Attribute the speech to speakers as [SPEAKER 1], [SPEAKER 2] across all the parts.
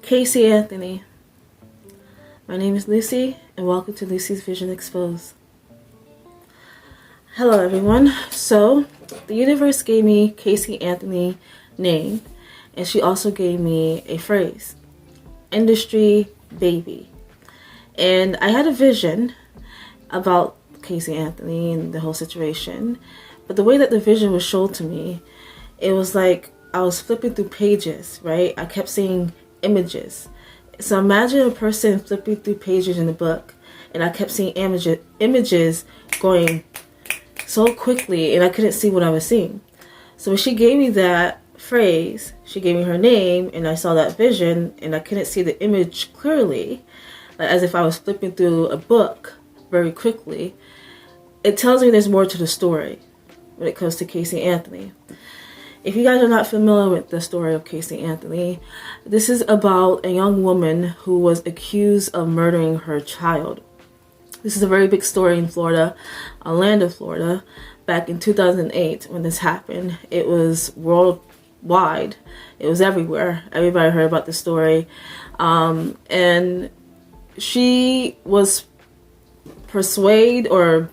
[SPEAKER 1] Casey Anthony. My name is Lucie, and welcome to Lucie's Vision Exposed. Hello everyone. So, the universe gave me Casey Anthony name, and she also gave me a phrase, industry baby. And I had a vision about Casey Anthony and the whole situation, but the way that the vision was shown to me, it was like I was flipping through pages, right? I kept seeing images. So imagine a person flipping through pages in a book, and I kept seeing images going so quickly, and I couldn't see what I was seeing. So when she gave me that phrase, she gave me her name, and I saw that vision, and I couldn't see the image clearly, like as if I was flipping through a book very quickly. It tells me there's more to the story when it comes to Casey Anthony. If you guys are not familiar with the story of Casey Anthony, this is about a young woman who was accused of murdering her child. This is a very big story in Florida, Orlando, Florida, back in 2008 when this happened. It was worldwide. It was everywhere. Everybody heard about the story. And she was persuaded or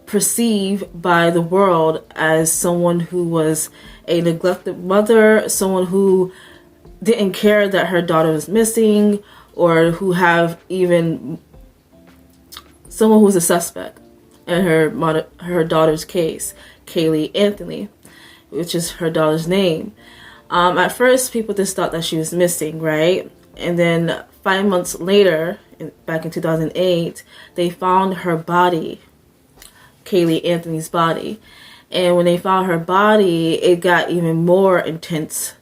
[SPEAKER 1] perceived by the world as someone who was a neglected mother, someone who didn't care that her daughter was missing, or who have even someone who was a suspect in her daughter's case, Kaylee Anthony, which is her daughter's name. At first, people just thought that she was missing, right? And then 5 months later, back in 2008, they found her body, Kaylee Anthony's body. And when they found her body, it got even more intense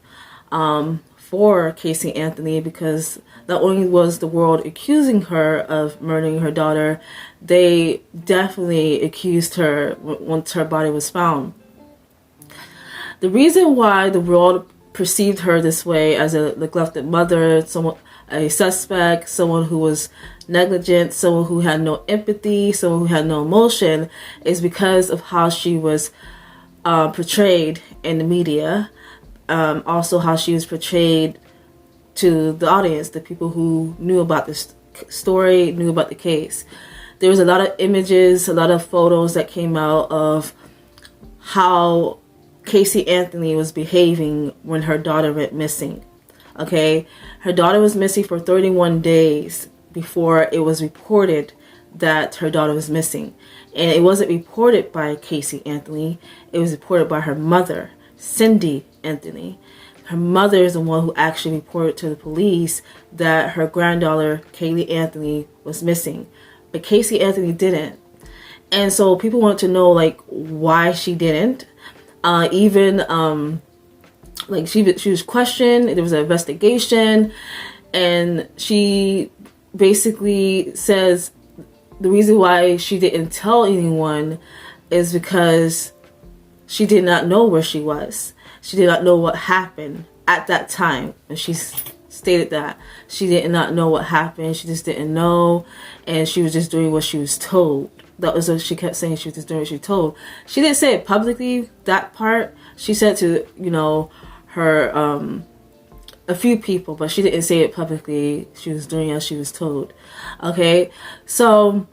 [SPEAKER 1] for Casey Anthony, because not only was the world accusing her of murdering her daughter, they definitely accused her once her body was found. The reason why the world perceived her this way, as a neglected mother, someone, a suspect, someone who was negligent, someone who had no empathy, someone who had no emotion, is because of how she was portrayed in the media. Also how she was portrayed to the audience, the people who knew about this story, knew about the case. There was a lot of images, a lot of photos that came out of how Casey Anthony was behaving when her daughter went missing. Okay, her daughter was missing for 31 days before it was reported that her daughter was missing. And it wasn't reported by Casey Anthony, it was reported by her mother, Cindy Anthony. Her mother is the one who actually reported to the police that her granddaughter, Kaylee Anthony, was missing. But Casey Anthony didn't. And so people wanted to know, like, why she didn't. Like she was questioned, there was an investigation, and she basically says the reason why she didn't tell anyone is because she did not know where she was. She did not know what happened at that time. And she stated that she did not know what happened. She just didn't know, and she was just doing what she was told. That was what she kept saying. She was just doing what she was told. She didn't say it publicly, that part. She said to, her a few people, but she didn't say it publicly. She was doing as she was told. Okay, so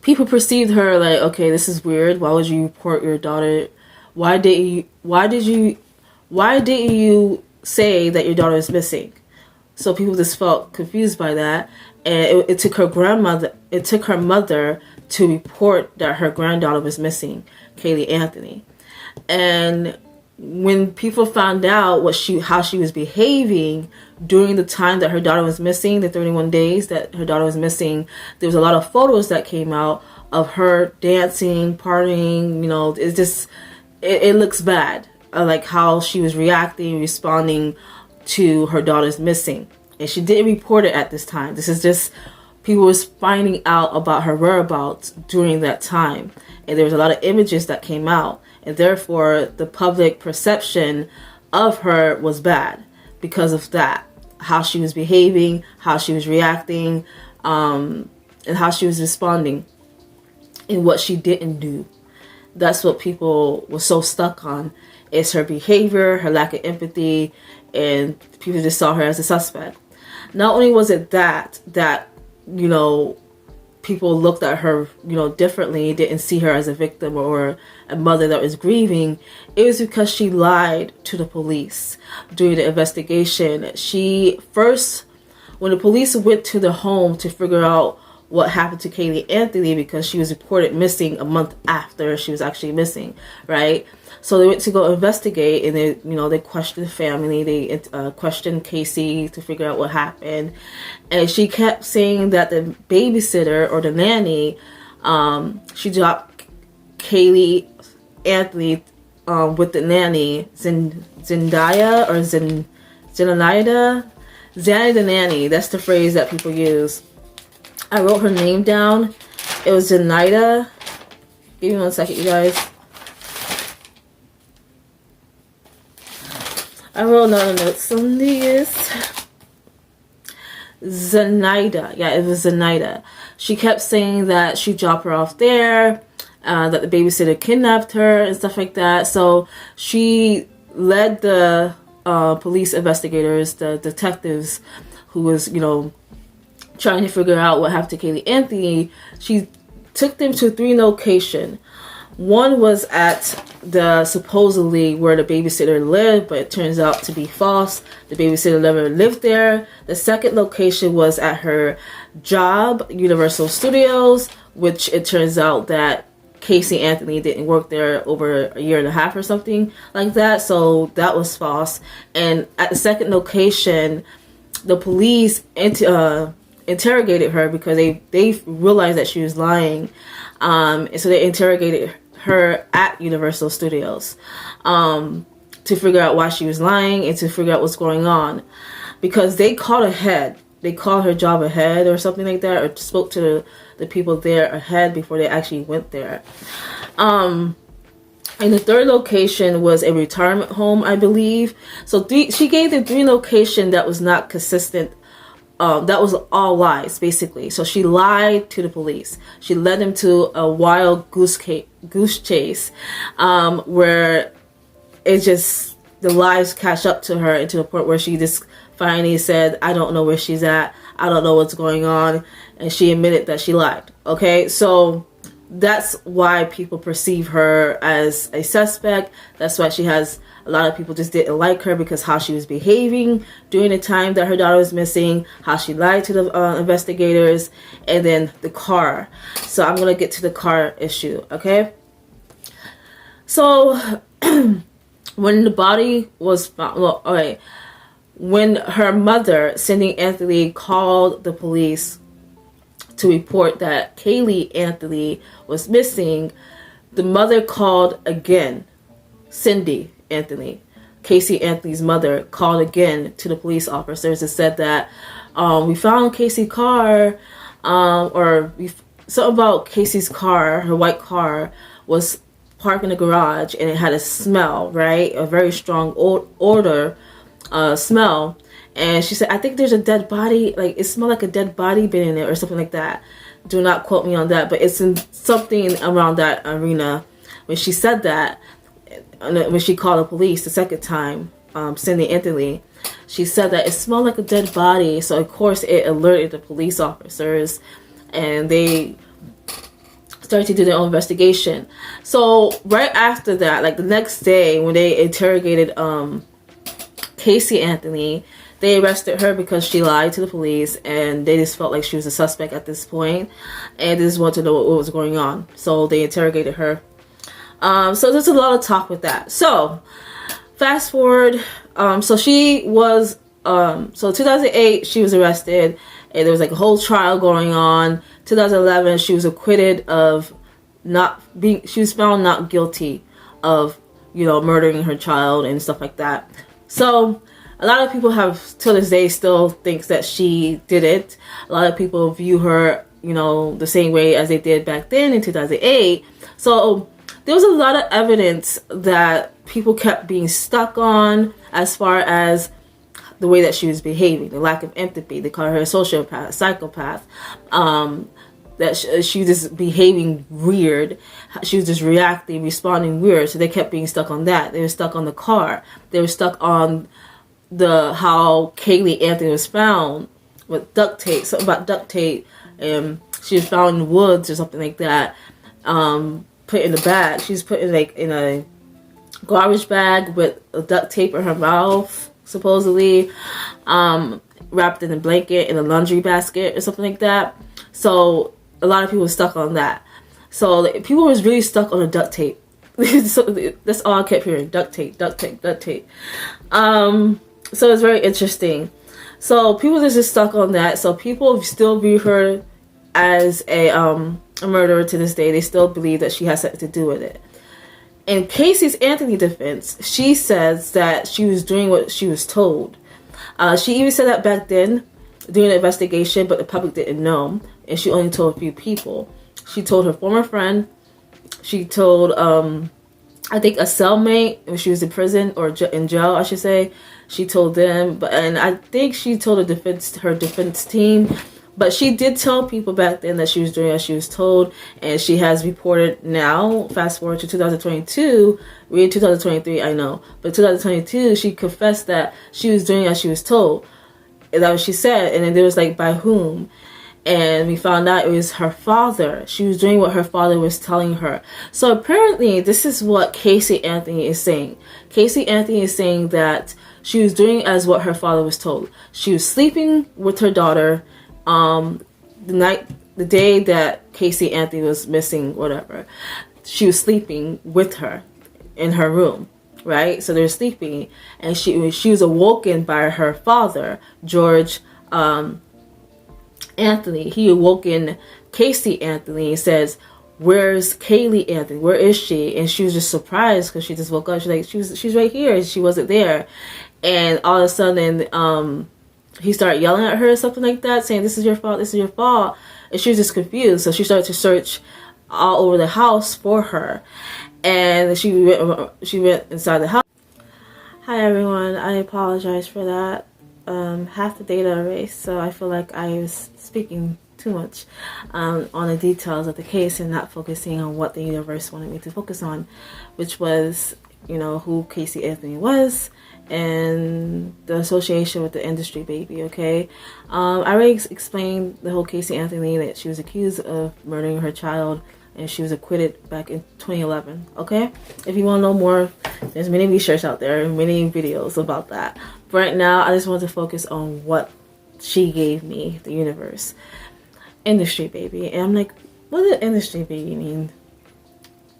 [SPEAKER 1] people perceived her like, okay, this is weird. Why would you report your daughter? Why didn't you say that your daughter is missing? So people just felt confused by that, and it took her mother to report that her granddaughter was missing, Kaylee Anthony. And when people found out how she was behaving during the time that her daughter was missing, the 31 days that her daughter was missing, there was a lot of photos that came out of her dancing, partying. It looks bad, like how she was responding to her daughter's missing. And she didn't report it at this time. This is just people was finding out about her whereabouts during that time. And there was a lot of images that came out. And therefore, the public perception of her was bad because of that. How she was behaving, how she was reacting, and how she was responding, and what she didn't do. That's what people were so stuck on, is her behavior, her lack of empathy, and people just saw her as a suspect. not only was it that, you know, people looked at her, you know, differently, didn't see her as a victim or a mother that was grieving, it was because she lied to the police during the investigation. She first, when the police went to the home to figure out what happened to Kaylee Anthony, because she was reported missing a month after she was actually missing, right? So they went to go investigate, and they, you know, they questioned the family. They questioned Casey to figure out what happened, and she kept saying that the babysitter or the nanny, she dropped Kaylee Anthony with the nanny, Zendaya or Zenaida the nanny. That's the phrase that people use. I wrote her name down. It was Zenaida. Give me 1 second, you guys. I wrote another note. Zenaida. Yeah, it was Zenaida. She kept saying that she dropped her off there, that the babysitter kidnapped her and stuff like that. So she led the police investigators, the detectives who was, you know, trying to figure out what happened to Kaylee Anthony. She took them to 3 locations. One was at the supposedly where the babysitter lived, but it turns out to be false. The babysitter never lived there. The second location was at her job, Universal Studios, which it turns out that Casey Anthony didn't work there over a year and a half or something like that. So that was false. And at the second location, the police interrogated her because they realized that she was lying. And so they interrogated her at Universal Studios to figure out why she was lying and to figure out what's going on, because they called ahead. They called her job ahead or something like that, or spoke to the people there ahead before they actually went there. And the third location was a retirement home, I believe. So she gave the 3 location that was not consistent. That was all lies, basically. So she lied to the police. She led them to a wild goose chase, where it just, the lies catch up to her, and to the point where she just finally said, I don't know where she's at. I don't know what's going on. And she admitted that she lied. Okay, so that's why people perceive her as a suspect. That's why she has, a lot of people just didn't like her, because how she was behaving during the time that her daughter was missing, how she lied to the investigators, and then the car. So I'm going to get to the car issue, okay? So when the body was found, well, okay, when her mother, Cindy Anthony, called the police to report that Kaylee Anthony was missing, the mother called again. Cindy Anthony, Casey Anthony's mother, called again to the police officers and said that we found Casey's car, something about Casey's car, her white car, was parked in the garage, and it had a smell, right? A very strong odor smell. And she said, I think there's a dead body, like it smelled like a dead body been in it or something like that. Do not quote me on that, but it's in something around that arena. When she said that, when she called the police the second time, Cindy Anthony, she said that it smelled like a dead body. So of course it alerted the police officers, and they started to do their own investigation. So right after that, like the next day, when they interrogated Casey Anthony, they arrested her because she lied to the police, and they just felt like she was a suspect at this point, and they just wanted to know what was going on. So they interrogated her. So there's a lot of talk with that. So fast forward, so she was, so 2008, she was arrested, and there was like a whole trial going on. 2011, she was acquitted of she was found not guilty of, you know, murdering her child and stuff like that. So a lot of people have, till this day, still thinks that she did it. A lot of people view her, you know, the same way as they did back then in 2008. So there was a lot of evidence that people kept being stuck on, as far as the way that she was behaving, the lack of empathy. They call her a sociopath, a psychopath. That she was just behaving weird. She was just responding weird. So they kept being stuck on that. They were stuck on the car. They were stuck on how Kaylee Anthony was found with duct tape, something about duct tape, and she was found in the woods or something like that. Put in a bag. She's put in like in a garbage bag with a duct tape in her mouth, supposedly, wrapped in a blanket in a laundry basket or something like that. So a lot of people were stuck on that. So people was really stuck on the duct tape. So that's all I kept hearing: duct tape, duct tape, duct tape. So it's very interesting. So people are just stuck on that. So people still view her as a murderer to this day. They still believe that she has something to do with it. In Casey's Anthony defense, she says that she was doing what she was told. She even said that back then during the investigation, but the public didn't know, and she only told a few people. She told her former friend. She told, I think, a cellmate when she was in prison or in jail, I should say. She told them, and I think she told her defense team. But she did tell people back then that she was doing as she was told, and she has reported now, fast forward to 2022, we're in 2023, I know, but 2022, she confessed that she was doing as she was told. And that was what she said, and then there was like, by whom? And we found out it was her father. She was doing what her father was telling her. So apparently, this is what Casey Anthony is saying. Casey Anthony is saying that she was doing as what her father was told. She was sleeping with her daughter, the day that Casey Anthony was missing, whatever, she was sleeping with her in her room, right? So they're sleeping, and she was awoken by her father, George Anthony. He awoken Casey Anthony and says, "Where's Kaylee Anthony? Where is she?" And she was just surprised because she just woke up. She's like, she's right here. And she wasn't there. And all of a sudden, he started yelling at her or something like that, saying, "This is your fault, this is your fault." And she was just confused. So she started to search all over the house for her. And she went inside the house. Hi everyone, I apologize for that. Half the data erased, so I feel like I was speaking too much on the details of the case and not focusing on what the universe wanted me to focus on, which was, who Casey Anthony was and the association with the industry baby. Okay, I already explained the whole Casey Anthony, that she was accused of murdering her child and she was acquitted back in 2011. Okay, if you want to know more, there's many research out there and many videos about that. But right now, I just want to focus on what she gave me, the universe. Industry baby. And I'm like, what does industry baby mean?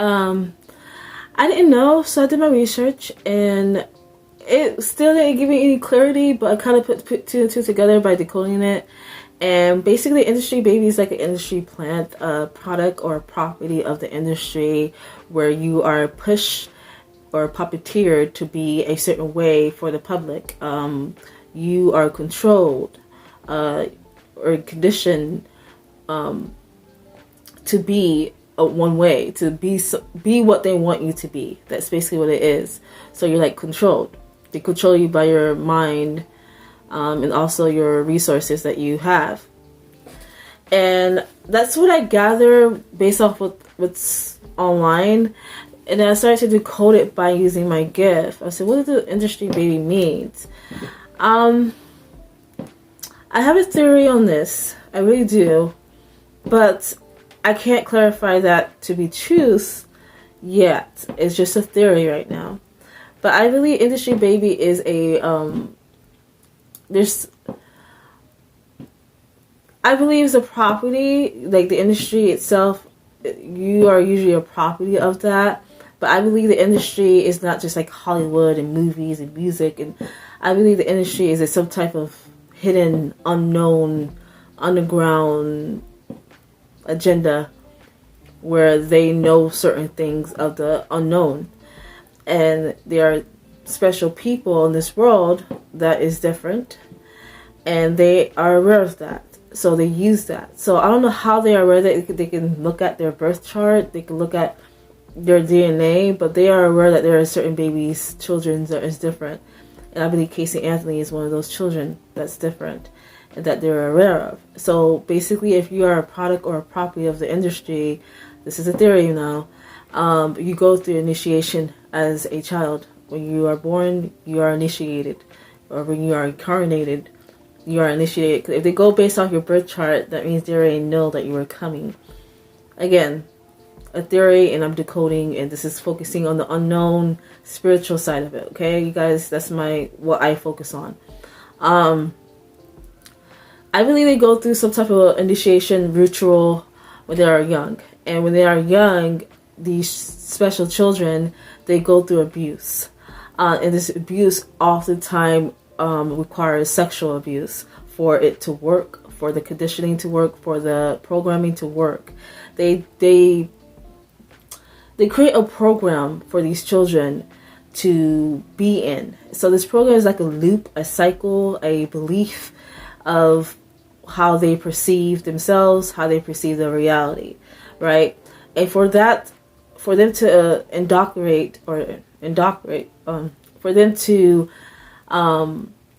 [SPEAKER 1] I didn't know, so I did my research, and it still didn't give me any clarity, but I kind of put two and two together by decoding it. And basically, industry baby is like an industry plant, a product or a property of the industry where you are pushed or puppeteered to be a certain way for the public. You are controlled or conditioned to be one way, to be what they want you to be. That's basically what it is. So you're like controlled. They control you by your mind and also your resources that you have. And that's what I gather based off what's online. And then I started to decode it by using my gift. I said, what does the industry baby means? I have a theory on this. I really do. But I can't clarify that to be truth yet. It's just a theory right now. But I believe industry baby is I believe it's a property, like the industry itself. You are usually a property of that. But I believe the industry is not just like Hollywood and movies and music. And I believe the industry is some type of hidden, unknown, underground agenda where they know certain things of the unknown. And there are special people in this world that is different. And they are aware of that. So they use that. So I don't know how they are aware that they can look at their birth chart. They can look at their DNA, but they are aware that there are certain babies, children that is different. And I believe Casey Anthony is one of those children that's different and that they're aware of. So basically, if you are a product or a property of the industry, this is a theory now, you go through initiation as a child. When you are born, you are initiated. Or when you are incarnated, you are initiated. 'Cause if they go based off your birth chart, that means they already know that you are coming. Again, a theory, and I'm decoding, and this is focusing on the unknown spiritual side of it. Okay, you guys, that's what I focus on. I believe they go through some type of initiation ritual when they are young, and when they are young, these special children, they go through abuse, and this abuse oftentimes requires sexual abuse for it to work, for the conditioning to work, for the programming to work. They create a program for these children to be in. So this program is like a loop, a cycle, a belief of how they perceive themselves, how they perceive the reality, right? And for them to indoctrinate, for them to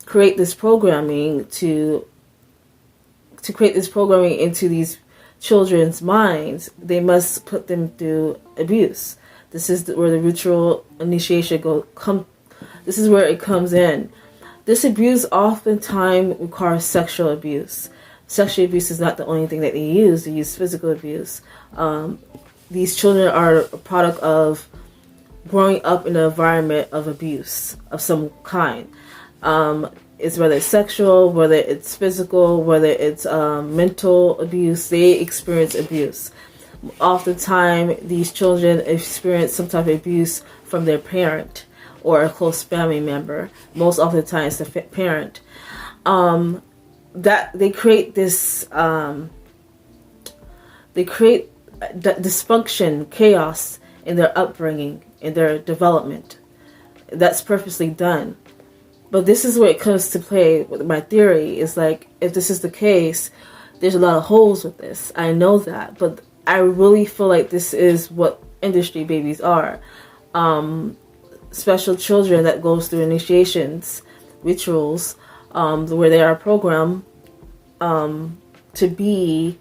[SPEAKER 1] create this programming, to create this programming into these children's minds, they must put them through abuse. This is where the ritual initiation this is where it comes in. This abuse oftentimes requires sexual abuse. Sexual abuse is not the only thing that they use. They use physical abuse. These children are a product of growing up in an environment of abuse of some kind. It's whether it's sexual, whether it's physical, whether it's mental abuse, they experience abuse. Oftentimes, these children experience some type of abuse from their parent or a close family member. Most often the time, it's the parent. That they create this, dysfunction, chaos in their upbringing, in their development. That's purposely done. But this is where it comes to play with my theory. Is like, if this is the case, there's a lot of holes with this. I know that. But I really feel like this is what industry babies are. Special children that goes through initiations, rituals, where they are programmed to be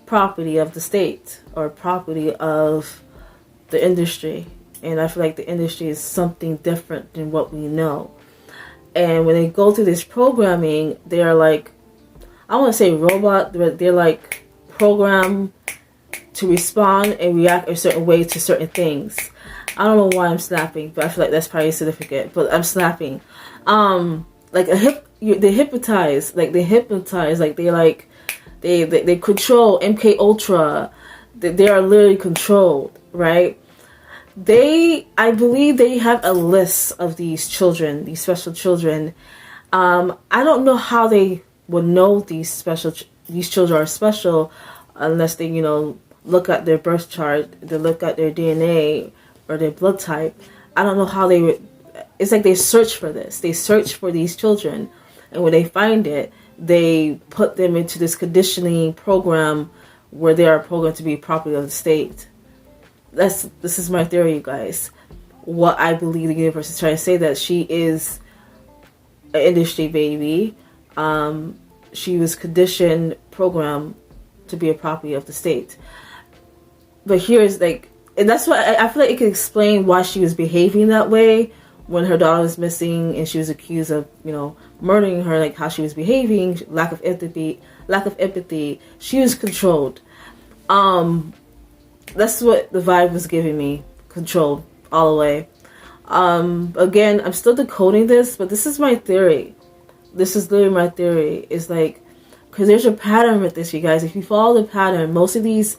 [SPEAKER 1] property of the state or property of the industry. And I feel like the industry is something different than what we know. And when they go through this programming, they are like, I want to say robot, but they're like programmed to respond and react a certain way to certain things. I don't know why I'm snapping, but I feel like that's probably significant. But I'm snapping. They hypnotize, like they control MK Ultra. They are literally controlled, right? I believe they have a list of these children, these special children. I don't know how they would know these children are special unless they, look at their birth chart, they look at their DNA or their blood type. I don't know how they would. It's like they search for this. They search for these children, and when they find it, they put them into this conditioning program where they are programmed to be property of the state. This is my theory, you guys. What I believe the universe is trying to say, that she is an industry baby. She was conditioned, programmed to be a property of the state. But here's and that's why I feel like it can explain why she was behaving that way when her daughter was missing and she was accused of, murdering her, like how she was behaving, lack of empathy. She was controlled. That's what the vibe was giving me. Controlled all the way. Again, I'm still decoding this, but this is my theory. This is literally my theory. It's like, because there's a pattern with this, you guys. If you follow the pattern, most of these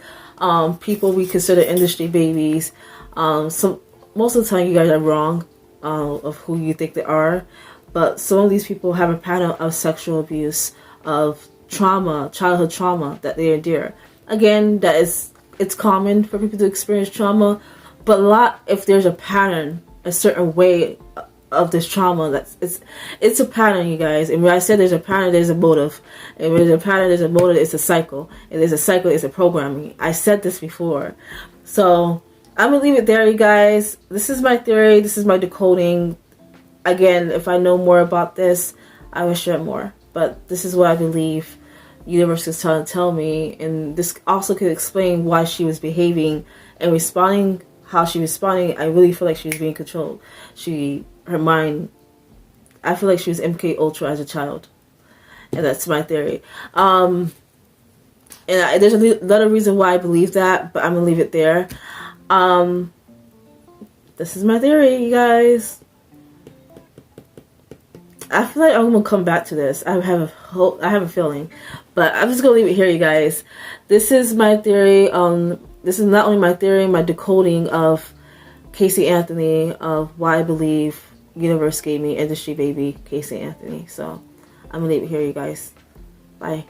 [SPEAKER 1] people we consider industry babies, most of the time you guys are wrong of who you think they are. But some of these people have a pattern of sexual abuse, of trauma, childhood trauma that they endure. Again, it's common for people to experience trauma, but if there's a pattern, a certain way of this trauma, it's a pattern, you guys. And when I said there's a pattern, there's a motive. And when there's a pattern, there's a motive, it's a cycle. And there's a cycle, it's a programming. I said this before. So I'm going to leave it there, you guys. This is my theory. This is my decoding. Again, if I know more about this, I will share more. But this is what I believe the universe is trying to tell me. And this also could explain why she was behaving and responding, how she was responding. I really feel like she was being controlled. Her mind, I feel like she was MK Ultra as a child. and that's my theory. There's another reason why I believe that, but I'm gonna leave it there. This is my theory, you guys. I feel like I'm gonna come back to this. I have a feeling, but I'm just gonna leave it here, you guys. This is my theory. This is not only my theory, my decoding of Casey Anthony, of why I believe universe gave me industry baby Casey Anthony. So I'm gonna leave it here, you guys. Bye.